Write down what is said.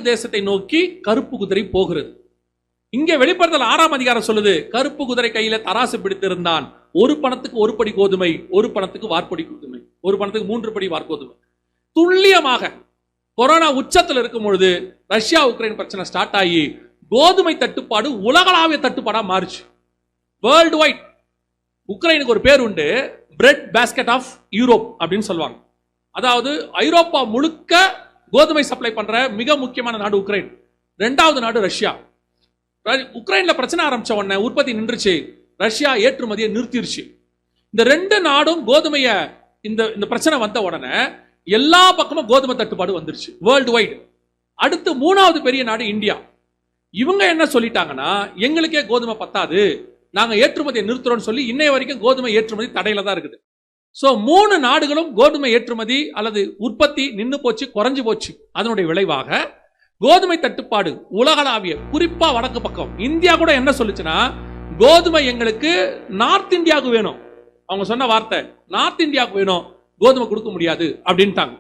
தேசத்தை நோக்கி கருப்பு குதிரை போகிறது. இங்கே வெளிப்படுத்தல் 6ஆம் அதிகாரம் சொல்லுது, கருப்பு குதிரை கையில தராசு பிடித்திருந்தான், ஒரு பணத்துக்கு ஒரு படி கோதுமை, ஒரு பணத்துக்கு வார்படி கோதுமை, ஒரு பணத்துக்கு 3 படி வார்கோதுமை. துல்லியமாக கொரோனா உச்சத்தில் இருக்கும் பொழுது ரஷ்யா உக்ரைன் பிரச்சனை ஸ்டார்ட் ஆகி கோதுமை தட்டுப்பாடு உலகளாவிய தட்டுப்பாடா மாறுச்சு. World wide. உக்ரைனுக்கு ஒரு பேர் உண்டு, பிரெட் பாஸ்கெட் ஆஃப் யூரோப் அப்படின்னு சொல்லுவாங்க. அதாவது ஐரோப்பா முழுக்க கோதுமை சப்ளை பண்ற மிக முக்கியமான நாடு உக்ரைன். 2வது நாடு ரஷ்யா. உக்ரைன்ல பிரச்சனை ஆரம்பிச்ச உடனே உற்பத்தி நின்றுச்சு, ரஷ்யா ஏற்றுமதியை நிறுத்திருச்சு. இந்த 2 நாடும் கோதுமைய இந்த பிரச்சனை வந்த உடனே எல்லா பக்கமும் கோதுமை தட்டுப்பாடு வந்துருச்சு வேர்ல்டு வைடு. அடுத்து 3வது பெரிய நாடு இந்தியா. இவங்க என்ன சொல்லிட்டாங்கன்னா, எங்களுக்கே கோதுமை பத்தாது, நாங்க ஏற்றுமதியை நிறுத்துறோம்னு சொல்லி இன்னைய வரைக்கும் கோதுமை ஏற்றுமதி தடையில தான் இருக்குது. சோ 3 நாடுகளும் கோதுமை ஏற்றுமதி அல்லது உற்பத்தி நின்னு போச்சு, குறைஞ்சு போச்சு. அதனுடைய விளைவாக கோதுமை தட்டுப்பாடு உலகளாவிய, குறிப்பா வடக்கு பக்கம். இந்தியா கூட என்ன சொல்லுச்சுன்னா, கோதுமை எங்களுக்கு நார்த் இந்தியாவுக்கு வேணும். அவங்க சொன்ன வார்த்தை, நார்த் இந்தியாவுக்கு வேணும், கோதுமை கொடுக்க முடியாது அப்படின்ட்டாங்க.